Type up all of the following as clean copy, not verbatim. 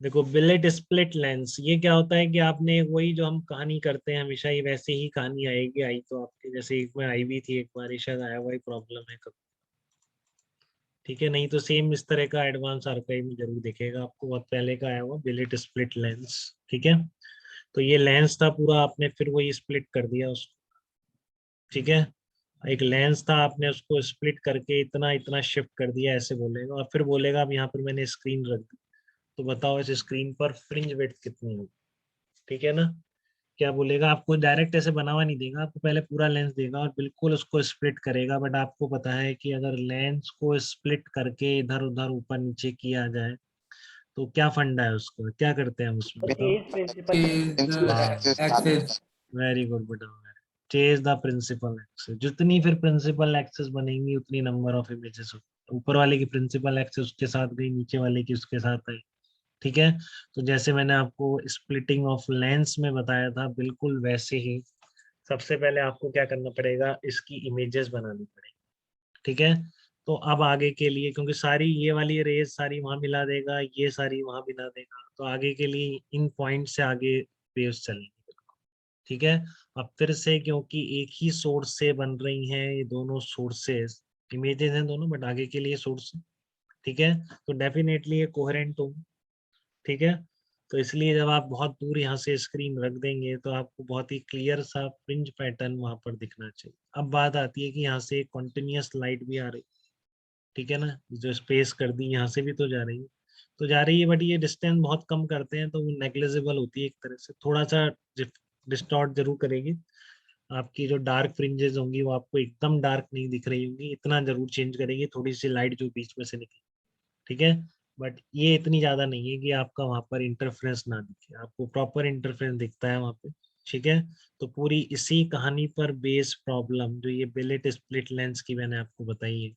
देखो bill rate split lens, ये क्या होता है कि आपने वही जो हम कहानी करते हैं हमेशा, ये वैसे ही कहानी आएगी। आई तो आपके जैसे एक बार आई भी थी, एक बार शायद आया हुआ ही प्रॉब्लम है कभी। ठीक है, नहीं तो सेम इस तरह का एडवांस आर्काइव में जरूर दिखेगा आपको, बहुत पहले का आया हुआ बिलेट स्प्लिट लेंस। ठीक है, तो ये लेंस था पूरा, आपने फिर वही स्प्लिट कर दिया उसको। ठीक है, एक लेंस था, आपने उसको स्प्लिट करके इतना इतना शिफ्ट कर दिया, ऐसे बोलेगा। और फिर बोलेगा अब यहाँ पर मैंने स्क्रीन रख दी, तो बताओ इस स्क्रीन पर फ्रिंज विड्थ कितनी होगी। ठीक है ना, क्या बोलेगा, आपको डायरेक्ट ऐसे बना हुआ नहीं देगा, आपको पहले पूरा लेंस देगा और बिल्कुल उसको स्प्लिट करेगा। बट आपको पता है कि अगर लेंस को स्प्लिट करके इधर उधर ऊपर नीचे किया जाए तो क्या फंडा है उसको, क्या करते हैं हम उसमें, बताओ। Chase principal axis. Very good बेटा, चेज द प्रिंसिपल एक्सिस। जितनी फिर प्रिंसिपल एक्सिस बनेंगी उतनी नंबर ऑफ इमेजेस, ऊपर वाले की प्रिंसिपल एक्सिस उसके साथ गई, नीचे वाले की उसके साथ आई। ठीक है, तो जैसे मैंने आपको स्प्लिटिंग ऑफ लेंस में बताया था, बिल्कुल वैसे ही सबसे पहले आपको क्या करना पड़ेगा, इसकी इमेजेस बनानी पड़ेगी। ठीक है, तो अब आगे के लिए, क्योंकि सारी ये वाली रेज सारी वहां मिला देगा, ये सारी वहां मिला देगा, तो आगे के लिए इन पॉइंट से आगे वेव्स चलेंगे। ठीक है, अब फिर से क्योंकि एक ही सोर्स से बन रही हैं ये दोनों सोर्सेस, इमेजेस हैं दोनों बट आगे के लिए सोर्स। ठीक है, तो डेफिनेटली ये कोहेरेंट होंगे। ठीक है, तो इसलिए जब आप बहुत दूर यहाँ से स्क्रीन रख देंगे तो आपको बहुत ही क्लियर सा फ्रिंज पैटर्न वहां पर दिखना चाहिए। अब बात आती है कि यहाँ से कंटिन्यूअस लाइट भी आ रही। ठीक है ना, जो स्पेस कर दी यहाँ से भी तो जा रही है, तो जा रही है, बट ये डिस्टेंस बहुत कम करते हैं तो वो नेग्लिजिबल होती है एक तरह से, थोड़ा सा डिस्टॉर्ट जरूर करेगी। आपकी जो डार्क फ्रिंजेस होंगी वो आपको एकदम डार्क नहीं दिख रही होंगी, इतना जरूर चेंज करेगी थोड़ी सी लाइट जो बीच में से निकली। ठीक है, बट ये इतनी ज्यादा नहीं है कि आपका वहां पर इंटरफेरेंस ना दिखे, आपको प्रॉपर इंटरफेरेंस दिखता है वहां पे। ठीक है, तो पूरी इसी कहानी पर बेस प्रॉब्लम जो ये बिलेट स्प्लिट लेंस की मैंने आपको बताई है,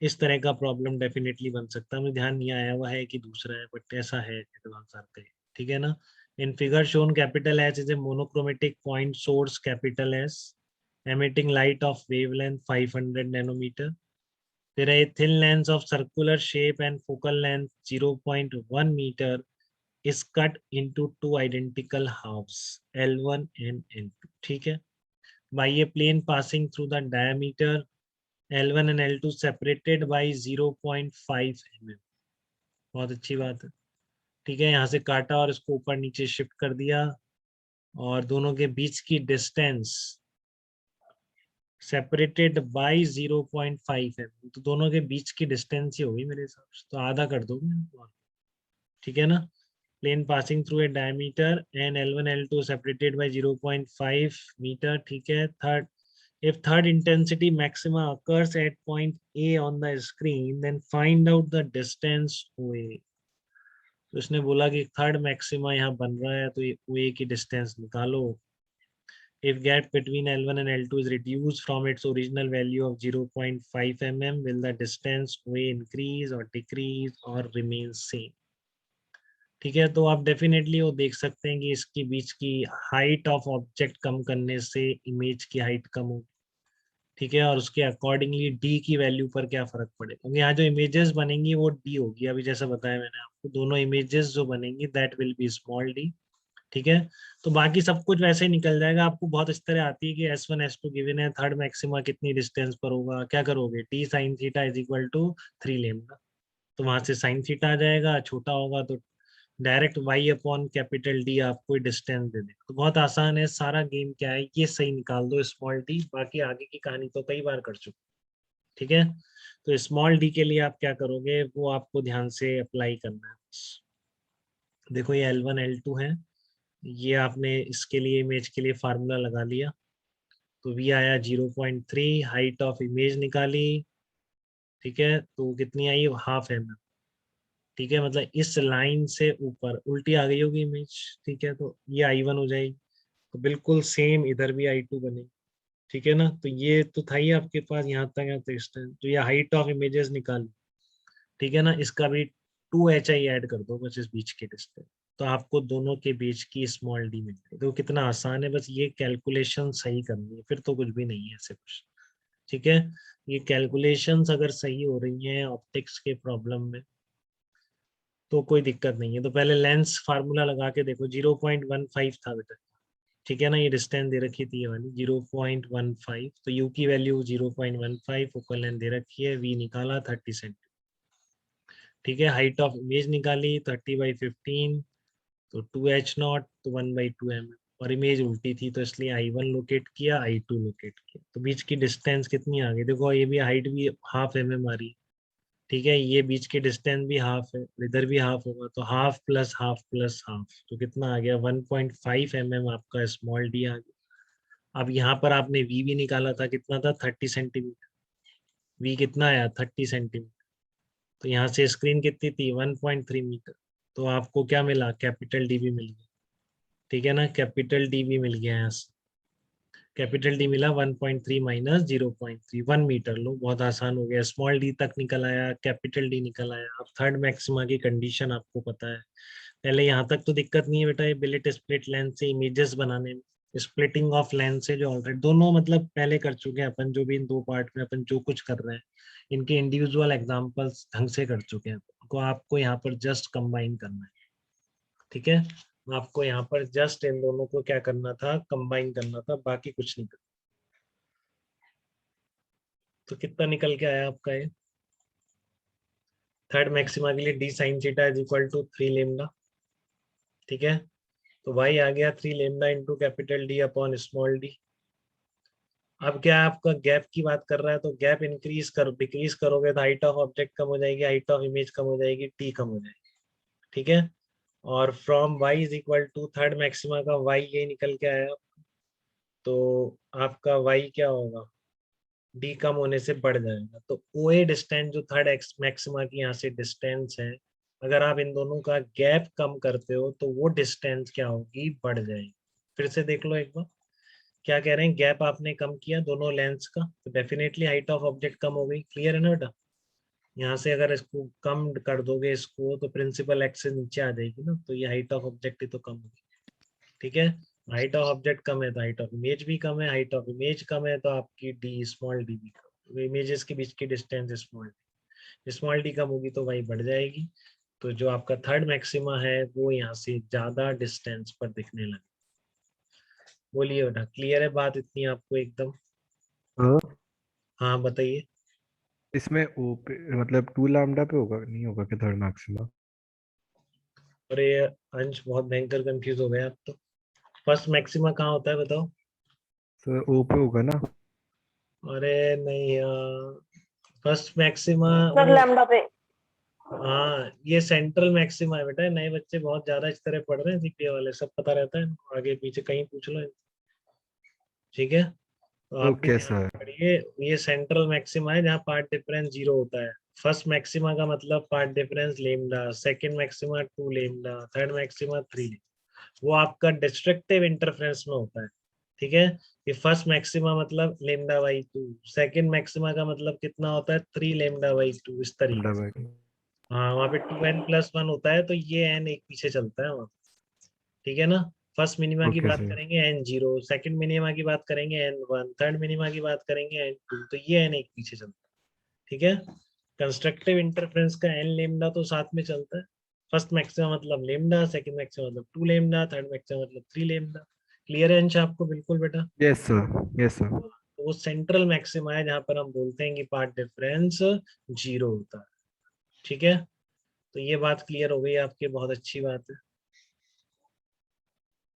इस तरह का प्रॉब्लम डेफिनेटली बन सकता है। मुझे ध्यान नहीं आया हुआ है कि दूसरा है, बट ऐसा है एडवांस आर्काइव। ठीक है ना, in figure shown capital S is a monochromatic point source capital S emitting light of wavelength 500 nanometer. There are a thin lens of circular shape and focal length 0.1 meter is cut into two identical halves, L1 and L2. ठीक है, by a plane passing through the diameter L1 and L2 separated by 0.5 mm. बहुत अच्छी बात है। ठीक है, यहाँ से काटा और इसको ऊपर नीचे शिफ्ट कर दिया, और दोनों के बीच की डिस्टेंस सेपरेटेड बाय 0.5 है, तो दोनों के बीच की डिस्टेंस ही होगी मेरे हिसाब से, तो आधा कर दोगे। ठीक है ना, plane passing through a diameter and L1 L2 separated by 0.5 metre. ठीक है, third, if third intensity maxima occurs at point A on the screen, then find out the distance OA. तो इसने बोला कि थर्ड मैक्सिमा यहाँ बन रहा है तो ये OA की डिस्टेंस निकालो। If gap between L1 and L2 is reduced from its original value of 0.5 mm, will the distance OA increase or decrease or remain same? ठीक है, तो आप डेफिनेटली वो देख सकते हैं कि इसके बीच की हाइट ऑफ ऑब्जेक्ट कम करने से इमेज की हाइट कम होगी। ठीक है, और उसके अकॉर्डिंगली डी की वैल्यू पर क्या फर्क पड़ेगा, क्योंकि यहाँ जो इमेजेस बनेंगी वो डी होगी, अभी जैसा बताया मैंने आपको, दोनों इमेजेस जो बनेंगी that will be small D. ठीक है, तो बाकी सब कुछ वैसे ही निकल जाएगा। आपको बहुत इस तरह आती है कि S1 S2 गिवन है, थर्ड मैक्सिमा कितनी डिस्टेंस पर होगा, क्या करोगे, d sine theta is equal to 3 lambda, तो वहां से साइन थीटा आ जाएगा, छोटा होगा तो direct y upon capital D आपको डिस्टेंस दे देगा। तो बहुत आसान है, सारा गेम क्या है, ये सही निकाल दो स्मॉल डी, बाकी आगे की कहानी तो कई बार कर चुके। ठीक है, तो स्मॉल डी के लिए आप क्या करोगे वो आपको ध्यान से अप्लाई करना है। देखो ये L1 L2 है, ये आपने इसके लिए इमेज के लिए फार्मूला लगा लिया, तो V आया 0.3, हाइट ऑफ इमेज निकाली। ठीक है, तो कितनी आई, हाफ mm। ठीक है, मतलब इस लाइन से ऊपर उल्टी आ गई होगी इमेज। ठीक है, तो ये I1 हो जाएगी, तो बिल्कुल सेम इधर भी I2 बनेगी। ठीक है ना, तो ये तो था ही आपके पास यहाँ तक है, तो इस टाइम तो ये हाइट ऑफ इमेजेस निकाली। ठीक है ना, इसका भी 2hi ऐड कर दो बस इस बीच के डिस्टेंस, तो आपको दोनों के बीच की स्मॉल डी मिल गई। तो कितना आसान है, बस ये कैलकुलेशन सही करनी है, फिर तो कुछ भी नहीं है ऐसे कुछ। ठीक है, ये कैलकुलेशंस अगर सही हो रही हैं ऑप्टिक्स के प्रॉब्लम में, तो कोई दिक्कत नहीं है। तो पहले लेंस फार्मूला लगा के देखो, 0.15 था बेटा, ठीक है ना, ये डिस्टेंस दे रखी थी ये वाली 0.15, तो यू की वैल्यू 0.15, फोकल लेंथ दे रखी है, वी निकाला 30 सेंटीमीटर, ठीक है। हाइट ऑफ इमेज निकाली 30/15, तो 2h0, तो 1/2 mm, और इमेज उल्टी थी तो इसलिए I1 लोकेट किया, I2 लोकेट किया। तो बीच की डिस्टेंस कितनी आ गई, देखो ये भी हाइट भी हाफ mm आ रही है, ठीक है, ये बीच की डिस्टेंस भी हाफ है, इधर भी हाफ होगा, तो half plus half plus half, तो कितना आ गया 1.5 mm आपका स्मॉल डी आ गया। अब यहाँ पर आपने वी भी निकाला था, कितना था 30 सेंटीमीटर, वी कितना आया 30 सेंटीमीटर, तो यहाँ से स्क्रीन कितनी थी 1.3 मीटर, तो आपको क्या मिला, कैपिटल डी भी मिल गया, ठीक है ना, कैपिटल डी भी मिल गया यहाँ से, कैपिटल डी मिला 1.3 माइनस 0.3, 1 मीटर लो, बहुत आसान हो गया, स्मॉल डी तक निकल आया, कैपिटल डी निकल आया। अब थर्ड मैक्सिमा की कंडीशन आपको पता है, पहले यहाँ तक तो दिक्कत नहीं है बेटा, ये बिलेट स्प्लिट लेंस से इमेजेस बनाने में, स्प्लिटिंग ऑफ लेंस से जो ऑलरेडी दोनों मतलब पहले कर चुके हैं अपन, जो भी इन दो पार्ट में अपन जो कुछ कर रहे हैं, इनके इंडिविजुअल एग्जांपल्स ढंग से कर चुके हैं, तो आपको यहाँ पर जस्ट कंबाइन करना है, ठीक है, आपको यहाँ पर जस्ट इन दोनों को क्या करना था, कंबाइन करना था, बाकी कुछ नहीं करना। तो कितना निकल के आया आपका ये, थर्ड मैक्सिमा के लिए d sine theta is equal to 3 lambda, ठीक है, तो y आ गया 3 lambda into capital D upon small d. अब क्या है, आपका गैप की बात कर रहा है, तो गैप इंक्रीज कर डिक्रीज करोगे तो हाइट ऑफ ऑब्जेक्ट कम हो जाएगी, हाइट ऑफ इमेज कम हो जाएगी, टी कम हो जाएगी, ठीक है। और from y is equal to third maxima का y ये निकल के आया, तो आपका y क्या होगा, डी कम होने से बढ़ जाएगा, तो ओ ए डिस्टेंस जो थर्ड एक्स मैक्सिमा की यहाँ से डिस्टेंस है, अगर आप इन दोनों का गैप कम करते हो तो वो डिस्टेंस क्या होगी, बढ़ जाएगी। फिर से देख लो एक बार, क्या कह रहे हैं, गैप आपने कम किया दोनों लेंस का, तो डेफिनेटली हाइट ऑफ ऑब्जेक्ट कम हो गई, क्लियर है ना बेटा। यहाँ से अगर इसको कम कर दोगे इसको, तो प्रिंसिपल एक्स से नीचे आ जाएगी ना, तो ये हाइट ऑफ ऑब्जेक्ट ही तो कम होगी, ठीक है। हाइट ऑफ ऑब्जेक्ट कम है तो हाइट ऑफ इमेज भी कम है, हाइट ऑफ इमेज कम है तो आपकी डी स्मॉल डी भी कम, इमेजेस के बीच की डिस्टेंस स्मॉल डी कम होगी तो वही बढ़ जाएगी, तो जो आपका थर्ड मैक्सिमा है वो यहाँ से ज्यादा डिस्टेंस पर दिखने लगे। बोलिए बेटा, क्लियर है बात इतनी आपको एकदम। हाँ, हाँ बताइए। इसमें ओ पे मतलब 2 लैम्डा पे होगा, नहीं होगा क्या थर्ड मैक्सिमा? अरे अंश बहुत भयंकर कंफ्यूज हो गया आप तो, फर्स्ट मैक्सिमा कहाँ होता है बताओ। सर ओ पे होगा ना? अरे नहीं, फर्स्ट मैक्सिमा सर लैम्डा पे। हाँ ये सेंट्रल मैक्सिमा है बेटा, नए बच्चे बहुत ज्यादा इस तरह पढ़ रहे हैं, सीपीए वाले सब पता रहता है, आगे पीछे कहीं पूछ लो, ठीक है, तो आप भी ओके ध्यान सर। से पढ़िए। ये सेंट्रल मैक्सिमा है जहाँ पार्ट डिफरेंस 0 होता है, फर्स्ट मैक्सिमा का मतलब path difference lambda, second maxima 2 lambda, third maxima 3, वो आपका डिस्ट्रक्टिव इंटरफेरेंस में होता है, ठीक है। ये फर्स्ट मैक्सिमा मतलब लेमडा/2, सेकंड मैक्सिमा का मतलब कितना होता है 3 लेमडा/2, इस लैम्डा तरीके से। बाई। हाँ वहाँ पे 2n+1 होता है, तो ये n एक पीछे चलता है वहाँ, ठीक है ना। फर्स्ट मिनिमा की ओके बात सर। करेंगे n0, सेकंड मिनिमा की बात करेंगे n1, थर्ड मिनिमा की बात करेंगे n2, तो ये n एक पीछे चलता है, ठीक है। कंस्ट्रक्टिव इंटरफेरेंस का n लेमडा तो साथ में चलता है, फर्स्ट मैक्सिमा मतलब लेमडा, सेकंड मैक्सिमा मतलब 2 लेमडा, थर्ड मैक्सिमा मतलब 3 लेमडा। क्लियर है अंश आपको बिल्कुल बेटा। Yes sir, yes sir. तो वो सेंट्रल मैक्सिमा है जहां पर हम बोलते हैं कि पार्ट डिफरेंस 0 होता है, ठीक है। तो ये बात क्लियर हो गई आपकी, बहुत अच्छी बात है।